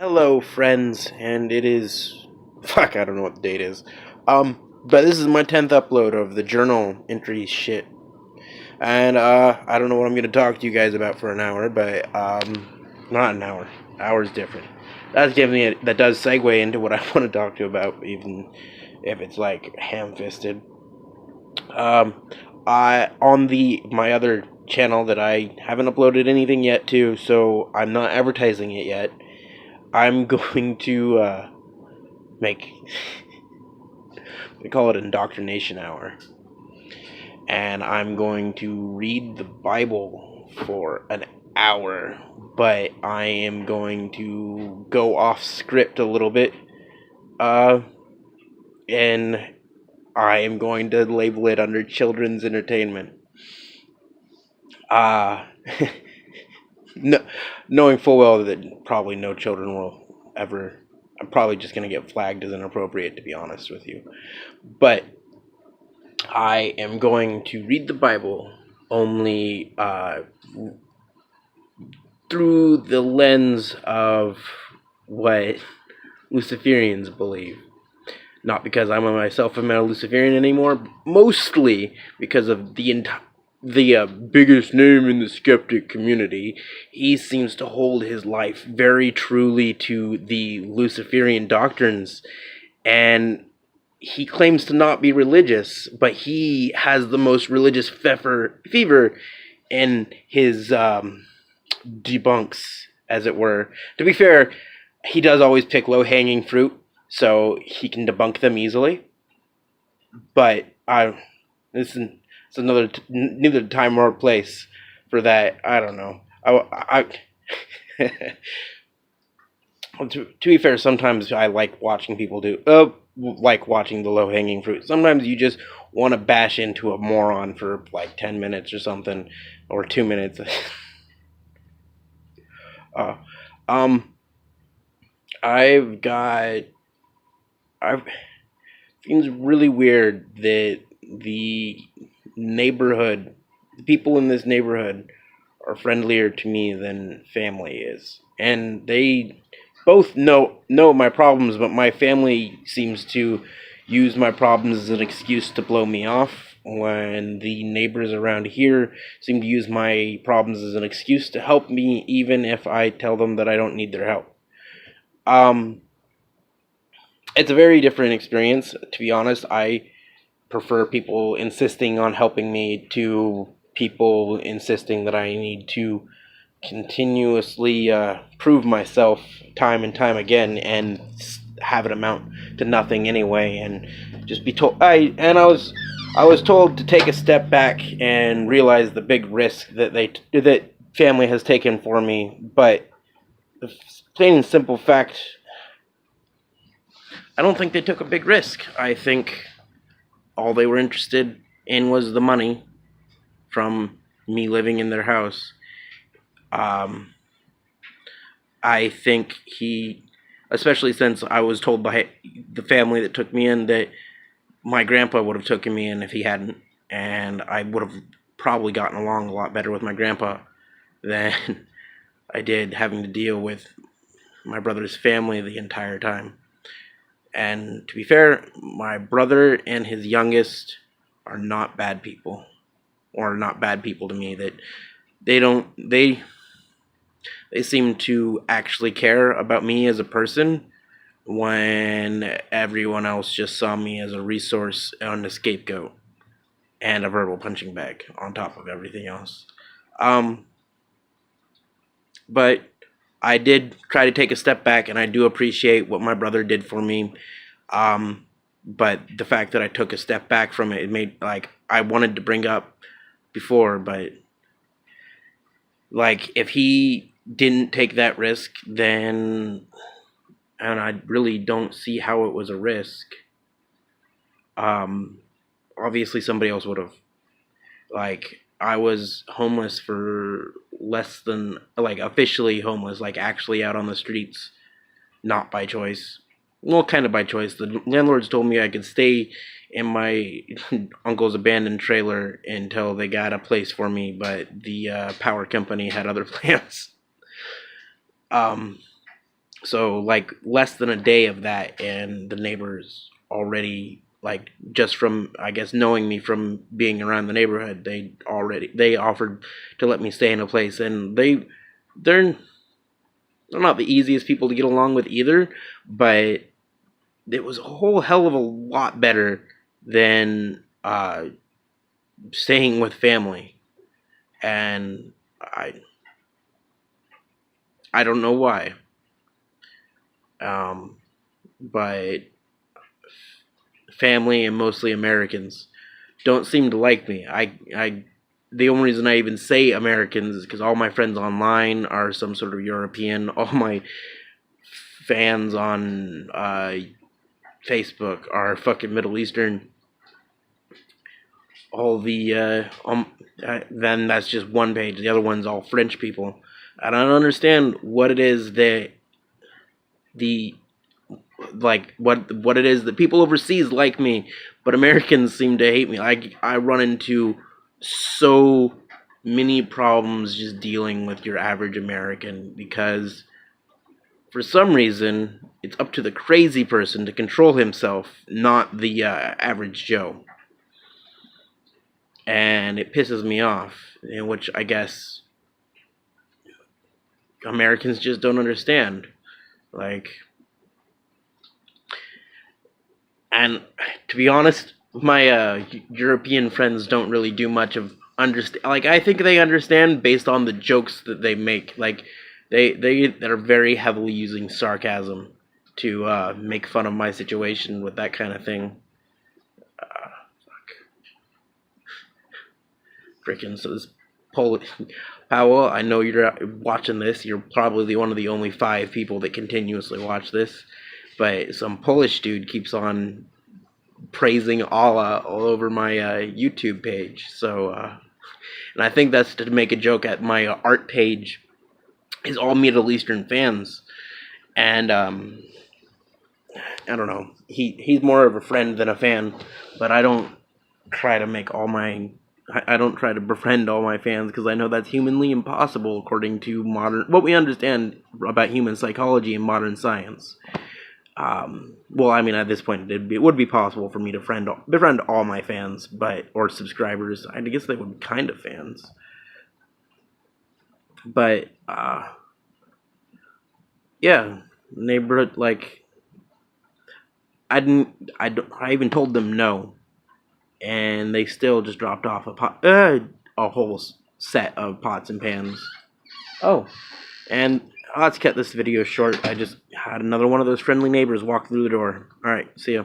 Hello, friends, and it is fuck. I don't know what the date is. But this is my 10th upload of the journal entry shit, and I don't know what I'm gonna talk to you guys about for an hour, but not an hour. Hour's different. That does segue into what I want to talk to you about, even if it's like ham-fisted. Um, I on the my other channel that I haven't uploaded anything yet to, so I'm not advertising it yet. I'm going to make we call it indoctrination hour, and I'm going to read the Bible for an hour, but I am going to go off script a little bit, uh, and I am going to label it under children's entertainment. Uh, no, knowing full well that probably no children will ever. I'm probably just going to get flagged as inappropriate, to be honest with you. But I am going to read the Bible only through the lens of what Luciferians believe. Not because I'm myself am a Luciferian anymore, mostly because of the biggest name in the skeptic community. He seems to hold his life very truly to the Luciferian doctrines, and he claims to not be religious, but he has the most religious fever in his debunks, as it were. To be fair, he does always pick low hanging fruit, so he can debunk them easily. But this is it's neither time nor place for that. I don't know. To be fair, sometimes I like watching people do like watching the low hanging fruit. Sometimes you just want to bash into a moron for like 10 minutes or something, or 2 minutes. uh, um, I've got I've seems really weird that the neighborhood, the people in this neighborhood, are friendlier to me than family is, and they both know my problems, but my family seems to use my problems as an excuse to blow me off, when the neighbors around here seem to use my problems as an excuse to help me, even if I tell them that I don't need their help. um it's a very different experience, to be honest. I prefer people insisting on helping me to people insisting that I need to continuously prove myself time and time again, and have it amount to nothing anyway, and just be told. I was told to take a step back and realize the big risk that family has taken for me. But the plain and simple fact, I don't think they took a big risk. I think all they were interested in was the money from me living in their house. Um, I think especially since I was told by the family that took me in that my grandpa would have taken me in if he hadn't, and I would have probably gotten along a lot better with my grandpa than I did having to deal with my brother's family the entire time. And to be fair, my brother and his youngest are not bad people, or not bad people to me. That they don't they seem to actually care about me as a person, when everyone else just saw me as a resource and a scapegoat and a verbal punching bag on top of everything else. Um, but I did try to take a step back, and I do appreciate what my brother did for me. Um, but the fact that I took a step back from it, it made, like, I wanted to bring up before, but like, if he didn't take that risk, then, and I really don't see how it was a risk. Um, Obviously somebody else would have. Like, I was homeless for less than, like, officially homeless, like actually out on the streets, not by choice. Well, kind of by choice. The landlords told me I could stay in my uncle's abandoned trailer until they got a place for me, but the power company had other plans. Um, So like less than a day of that, and the neighbors already, like, just from, I guess, knowing me from being around the neighborhood, they offered to let me stay in a place, and they're not the easiest people to get along with either, but it was a whole hell of a lot better than staying with family. And I I don't know why, um, but family, and mostly Americans, don't seem to like me. The only reason I even say Americans is because all my friends online are some sort of European. All my fans on Facebook are fucking Middle Eastern. All the then that's just one page. The other one's all French people. I don't understand what it is that the like what it is that people overseas like me, but Americans seem to hate me. I run into so many problems just dealing with your average American, because for some reason it's up to the crazy person to control himself, not the average Joe, and it pisses me off. In which I guess Americans just don't understand. Like, and to be honest, my European friends don't really do much of understand. Like, I think they understand based on the jokes that they make. Like, they're very heavily using sarcasm to make fun of my situation with that kind of thing. Freaking, so this Polish Powell, I know you're watching this. You're probably one of the only 5 people that continuously watch this, but some Polish dude keeps on praising Allah all over my YouTube page. So, and I think that's to make a joke at my art page is all Middle Eastern fans, and I don't know. He's more of a friend than a fan, but I don't try to make all my I don't try to befriend all my fans, because I know that's humanly impossible according to what we understand about human psychology and modern science. Well, I mean, at this point, it would be possible for me to befriend all my fans, or subscribers. I guess they would be kind of fans, but yeah, neighborhood, like, I even told them no, and they still just dropped off a whole set of pots and pans. Oh, and let's cut this video short. I just had another one of those friendly neighbors walk through the door. All right, see ya.